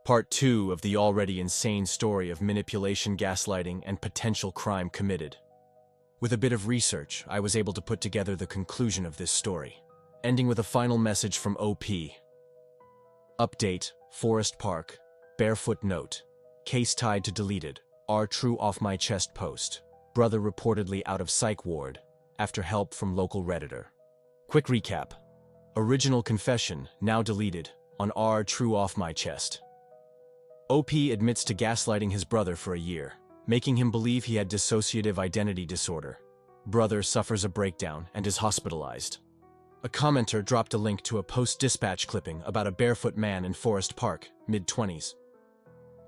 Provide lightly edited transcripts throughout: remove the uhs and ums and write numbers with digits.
Part 2 of the already insane story of manipulation, gaslighting, and potential crime committed. With a bit of research, I was able to put together the conclusion of this story, ending with a final message from OP. Update, Forest Park, barefoot note, case tied to deleted, true off my chest post, brother reportedly out of psych ward, after help from local Redditor. Quick recap, original confession, now deleted, on true off my chest. OP admits to gaslighting his brother for a year, making him believe he had dissociative identity disorder. Brother suffers a breakdown and is hospitalized. A commenter dropped a link to a Post-Dispatch clipping about a barefoot man in Forest Park, mid-20s.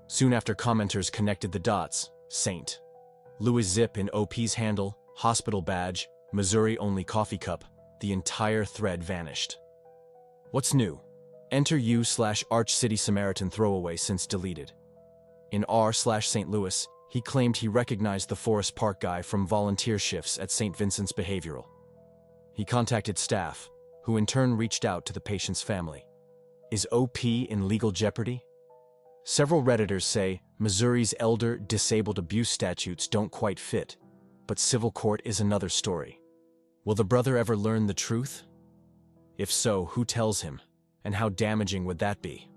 Soon after commenters connected the dots, St. Louis zip in OP's handle, hospital badge, Missouri-only coffee cup, the entire thread vanished. What's new? Enter U/Arch City Samaritan throwaway since deleted. In R/St. Louis, he claimed he recognized the Forest Park guy from volunteer shifts at St. Vincent's Behavioral. He contacted staff, who in turn reached out to the patient's family. Is OP in legal jeopardy? Several Redditors say Missouri's elder disabled abuse statutes don't quite fit, but civil court is another story. Will the brother ever learn the truth? If so, who tells him? And how damaging would that be?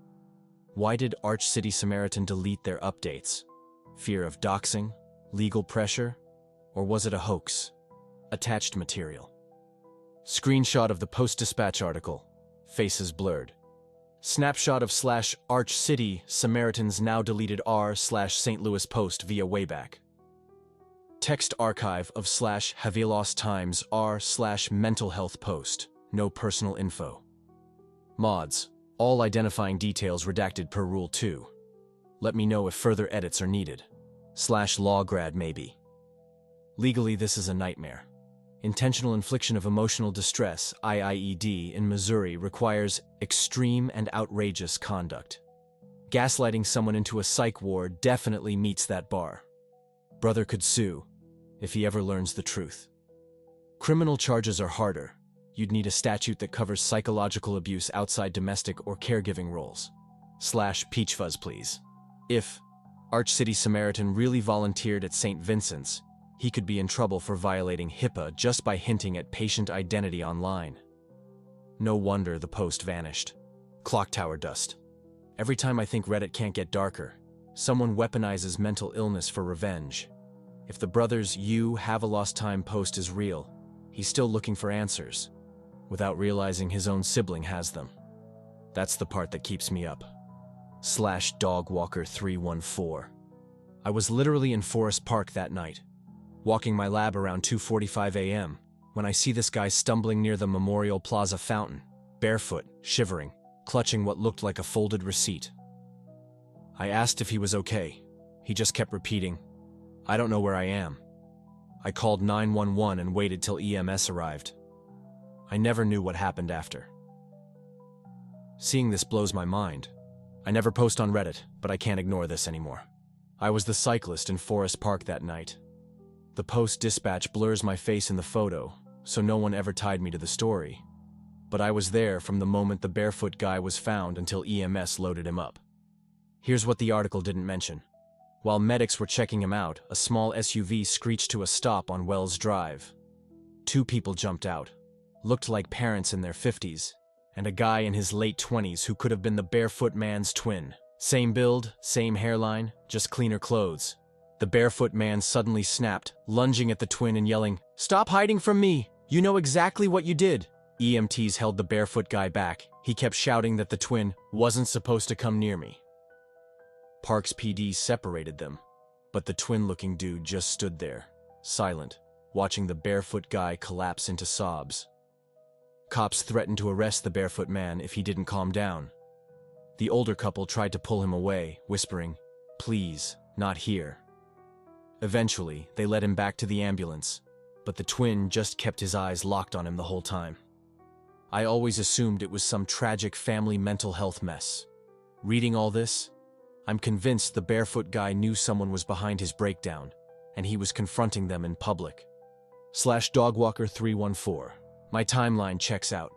Why did Arch City Samaritan delete their updates? Fear of doxing? Legal pressure? Or was it a hoax? Attached material. Screenshot of the Post-Dispatch article. Faces blurred. Snapshot of /Arch City Samaritan's now deleted R/St. Louis post via Wayback. Text archive of /Havilos Times R/mental health post. No personal info. Mods. All identifying details redacted per Rule 2. Let me know if further edits are needed. /lawgrad maybe. Legally, this is a nightmare. Intentional infliction of emotional distress, IIED, in Missouri requires extreme and outrageous conduct. Gaslighting someone into a psych ward definitely meets that bar. Brother could sue, if he ever learns the truth. Criminal charges are harder. You'd need a statute that covers psychological abuse outside domestic or caregiving roles. /Peach Fuzz, please. If Arch City Samaritan really volunteered at St. Vincent's, he could be in trouble for violating HIPAA just by hinting at patient identity online. No wonder the post vanished. Clock tower dust. Every time I think Reddit can't get darker, someone weaponizes mental illness for revenge. If the brother's "You have a lost time" post is real, he's still looking for answers, without realizing his own sibling has them. That's the part that keeps me up. /Dogwalker314. I was literally in Forest Park that night, walking my lab around 2:45 a.m., when I see this guy stumbling near the Memorial Plaza fountain, barefoot, shivering, clutching what looked like a folded receipt. I asked if he was okay. He just kept repeating, "I don't know where I am." I called 911 and waited till EMS arrived. I never knew what happened after. Seeing this blows my mind. I never post on Reddit, but I can't ignore this anymore. I was the cyclist in Forest Park that night. The Post-Dispatch blurs my face in the photo, so no one ever tied me to the story. But I was there from the moment the barefoot guy was found until EMS loaded him up. Here's what the article didn't mention. While medics were checking him out, a small SUV screeched to a stop on Wells Drive. 2 people jumped out. Looked like parents in their 50s, and a guy in his late 20s who could have been the barefoot man's twin. Same build, same hairline, just cleaner clothes. The barefoot man suddenly snapped, lunging at the twin and yelling, "Stop hiding from me! You know exactly what you did!" EMTs held the barefoot guy back. He kept shouting that the twin wasn't supposed to come near me. Parks PD separated them, but the twin-looking dude just stood there, silent, watching the barefoot guy collapse into sobs. Cops threatened to arrest the barefoot man if he didn't calm down. The older couple tried to pull him away, whispering, "Please, not here." Eventually, they led him back to the ambulance, but the twin just kept his eyes locked on him the whole time. I always assumed it was some tragic family mental health mess. Reading all this, I'm convinced the barefoot guy knew someone was behind his breakdown, and he was confronting them in public. /Dogwalker314. My timeline checks out.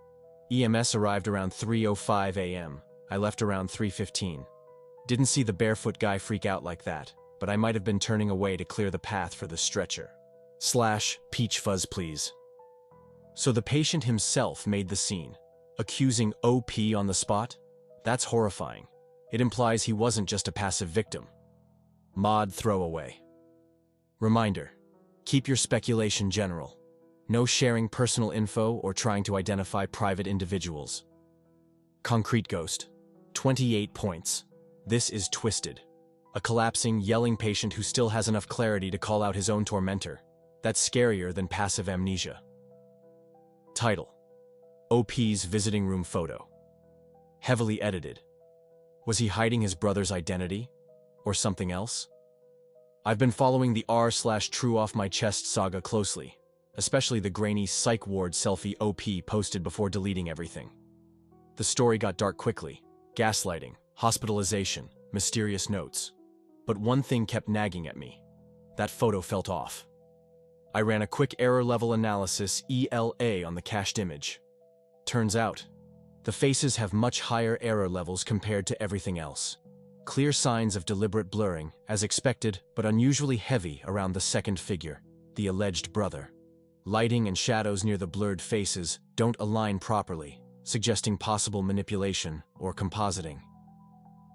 EMS arrived around 3:05 a.m. I left around 3:15. Didn't see the barefoot guy freak out like that, but I might have been turning away to clear the path for the stretcher. / peach fuzz please. So the patient himself made the scene, accusing OP on the spot? That's horrifying. It implies he wasn't just a passive victim. Mod throwaway. Reminder: keep your speculation general. No sharing personal info or trying to identify private individuals. Concrete ghost. 28 points. This is twisted. A collapsing, yelling patient who still has enough clarity to call out his own tormentor. That's scarier than passive amnesia. Title: OP's visiting room photo. Heavily edited. Was he hiding his brother's identity? Or something else? I've been following the r/true off my chest saga closely, especially the grainy psych ward selfie OP posted before deleting everything. The story got dark quickly. Gaslighting, hospitalization, mysterious notes. But one thing kept nagging at me. That photo felt off. I ran a quick error level analysis ELA on the cached image. Turns out, the faces have much higher error levels compared to everything else. Clear signs of deliberate blurring, as expected, but unusually heavy around the second figure, the alleged brother. Lighting and shadows near the blurred faces don't align properly, suggesting possible manipulation or compositing.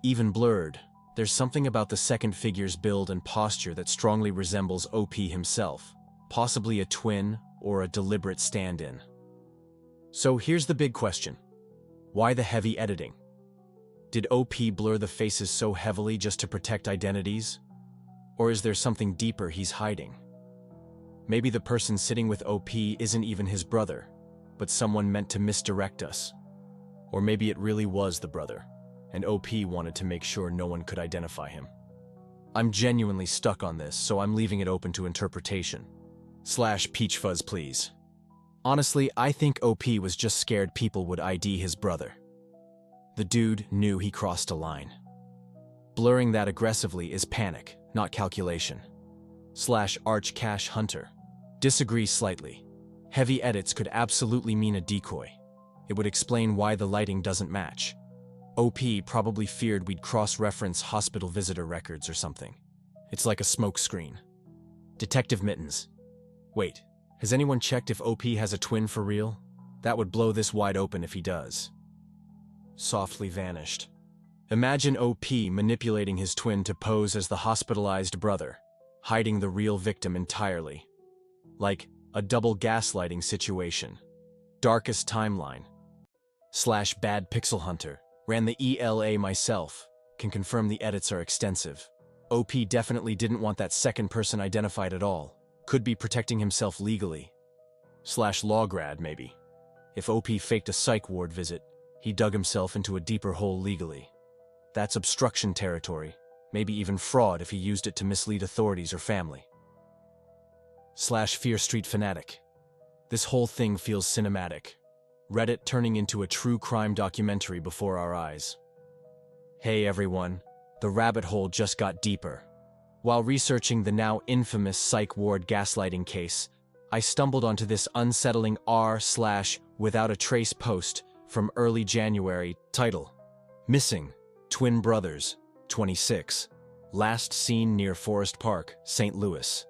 Even blurred, there's something about the second figure's build and posture that strongly resembles OP himself, possibly a twin or a deliberate stand-in. So here's the big question. Why the heavy editing? Did OP blur the faces so heavily just to protect identities? Or is there something deeper he's hiding? Maybe the person sitting with OP isn't even his brother, but someone meant to misdirect us. Or maybe it really was the brother, and OP wanted to make sure no one could identify him. I'm genuinely stuck on this, so I'm leaving it open to interpretation. / peach fuzz please. Honestly, I think OP was just scared people would ID his brother. The dude knew he crossed a line. Blurring that aggressively is panic, not calculation. / arch cash hunter. Disagree slightly. Heavy edits could absolutely mean a decoy. It would explain why the lighting doesn't match. OP probably feared we'd cross-reference hospital visitor records or something. It's like a smoke screen. Detective Mittens. Wait, has anyone checked if OP has a twin for real? That would blow this wide open if he does. Softly vanished. Imagine OP manipulating his twin to pose as the hospitalized brother, hiding the real victim entirely. Like a double gaslighting situation. Darkest timeline. / bad pixel hunter. Ran the ELA myself. Can confirm the edits are extensive. OP definitely didn't want that second person identified at all. Could be protecting himself legally. / lawgrad maybe. If OP faked a psych ward visit, he dug himself into a deeper hole legally. That's obstruction territory, maybe even fraud if he used it to mislead authorities or family. / Fear Street fanatic. This whole thing feels cinematic. Reddit turning into a true crime documentary before our eyes. Hey everyone, the rabbit hole just got deeper. While researching the now infamous psych ward gaslighting case, I stumbled onto this unsettling r/without a trace post from early January. Title: Missing, Twin Brothers, 26. Last seen near Forest Park, St. Louis.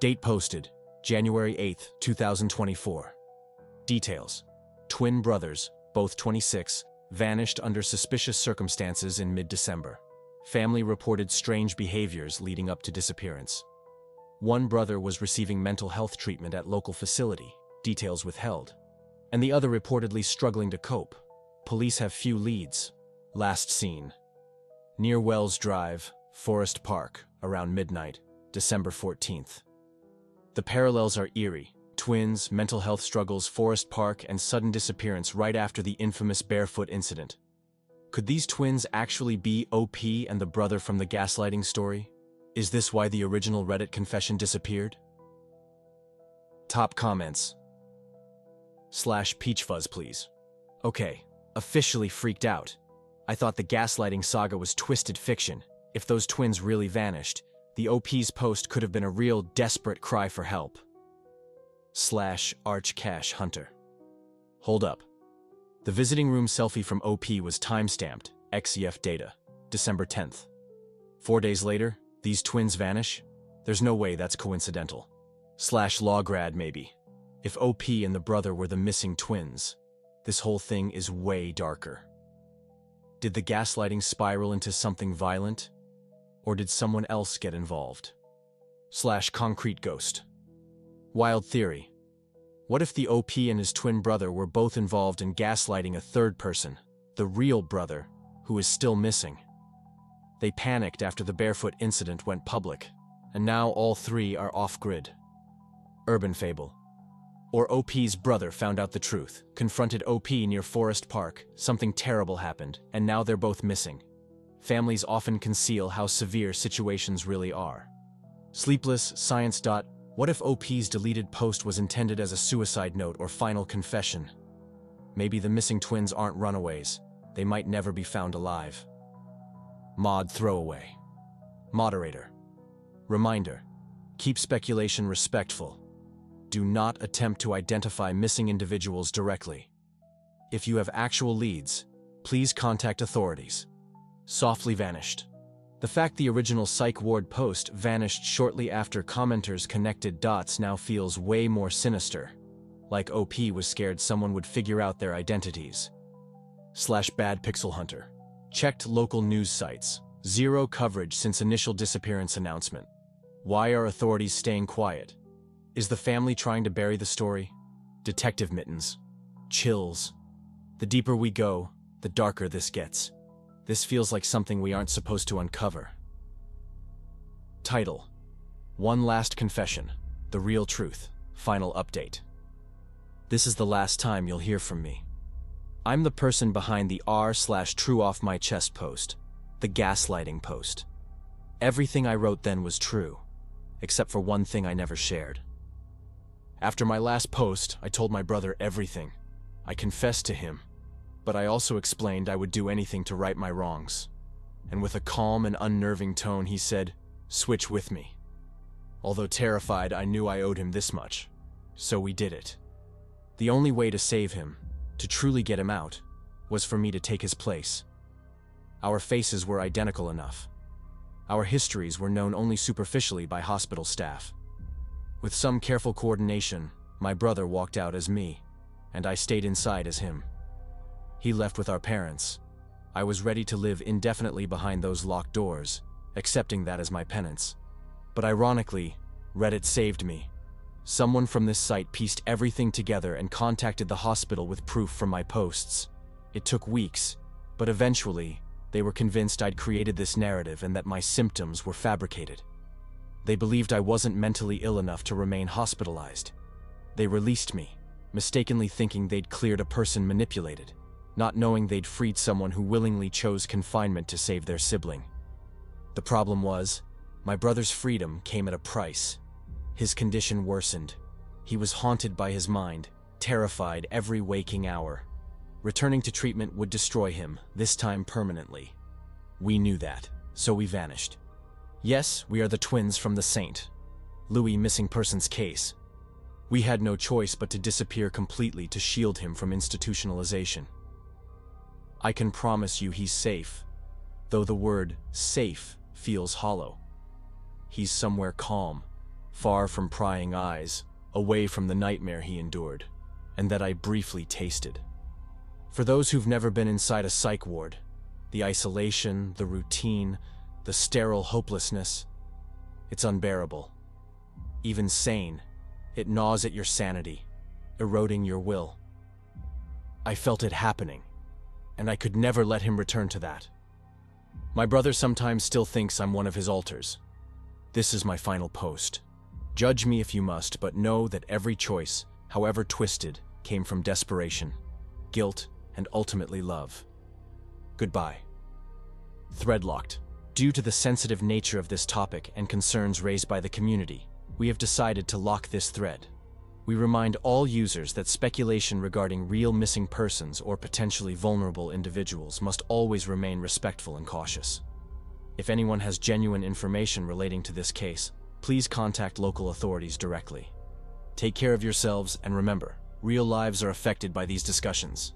Date posted, January 8, 2024. Details: twin brothers, both 26, vanished under suspicious circumstances in mid-December. Family reported strange behaviors leading up to disappearance. One brother was receiving mental health treatment at local facility, details withheld, and the other reportedly struggling to cope. Police have few leads. Last seen near Wells Drive, Forest Park, around midnight, December 14th. The parallels are eerie. Twins, mental health struggles, Forest Park, and sudden disappearance right after the infamous barefoot incident. Could these twins actually be OP and the brother from the gaslighting story? Is this why the original Reddit confession disappeared? Top comments. / peach fuzz please. Okay, officially freaked out. I thought the gaslighting saga was twisted fiction. If those twins really vanished, the OP's post could have been a real desperate cry for help. / arch cash hunter. Hold up. The visiting room selfie from OP was timestamped, XEF data, December 10th. 4 days later, these twins vanish? There's no way that's coincidental. /law grad maybe. If OP and the brother were the missing twins, this whole thing is way darker. Did the gaslighting spiral into something violent? Or did someone else get involved? /concrete ghost. Wild theory. What if the OP and his twin brother were both involved in gaslighting a third person, the real brother, who is still missing? They panicked after the barefoot incident went public, and now all three are off-grid. Urban fable. Or OP's brother found out the truth, confronted OP near Forest Park, something terrible happened, and now they're both missing. Families often conceal how severe situations really are. Sleepless science. What if OP's deleted post was intended as a suicide note or final confession? Maybe the missing twins aren't runaways. They might never be found alive. Mod throwaway. Moderator. Reminder: keep speculation respectful. Do not attempt to identify missing individuals directly. If you have actual leads, please contact authorities. Softly vanished. The fact the original Psych Ward post vanished shortly after commenters connected dots now feels way more sinister. Like OP was scared someone would figure out their identities. /bad pixel hunter. Checked local news sites. Zero coverage since initial disappearance announcement. Why are authorities staying quiet? Is the family trying to bury the story? Detective mittens. Chills. The deeper we go, the darker this gets. This feels like something we aren't supposed to uncover. Title: One Last Confession. The Real Truth. Final update. This is the last time you'll hear from me. I'm the person behind the r/true off my chest post, the gaslighting post. Everything I wrote then was true, except for one thing I never shared. After my last post, I told my brother everything. I confessed to him, but I also explained I would do anything to right my wrongs. And with a calm and unnerving tone, he said, "Switch with me." Although terrified, I knew I owed him this much, so we did it. The only way to save him, to truly get him out, was for me to take his place. Our faces were identical enough. Our histories were known only superficially by hospital staff. With some careful coordination, my brother walked out as me, and I stayed inside as him. He left with our parents. I was ready to live indefinitely behind those locked doors, accepting that as my penance. But ironically, Reddit saved me. Someone from this site pieced everything together and contacted the hospital with proof from my posts. It took weeks, but eventually, they were convinced I'd created this narrative and that my symptoms were fabricated. They believed I wasn't mentally ill enough to remain hospitalized. They released me, mistakenly thinking they'd cleared a person manipulated, not knowing they'd freed someone who willingly chose confinement to save their sibling. The problem was, my brother's freedom came at a price. His condition worsened. He was haunted by his mind, terrified every waking hour. Returning to treatment would destroy him, this time permanently. We knew that, so we vanished. Yes, we are the twins from the St. Louis missing persons case. We had no choice but to disappear completely to shield him from institutionalization. I can promise you he's safe, though the word safe feels hollow. He's somewhere calm, far from prying eyes, away from the nightmare he endured, and that I briefly tasted. For those who've never been inside a psych ward, the isolation, the routine, the sterile hopelessness, it's unbearable. Even sane, it gnaws at your sanity, eroding your will. I felt it happening, and I could never let him return to that. My brother sometimes still thinks I'm one of his alters. This is my final post. Judge me if you must, but know that every choice, however twisted, came from desperation, guilt, and ultimately love. Goodbye. Threadlocked. Due to the sensitive nature of this topic and concerns raised by the community, we have decided to lock this thread. We remind all users that speculation regarding real missing persons or potentially vulnerable individuals must always remain respectful and cautious. If anyone has genuine information relating to this case, please contact local authorities directly. Take care of yourselves and remember, real lives are affected by these discussions.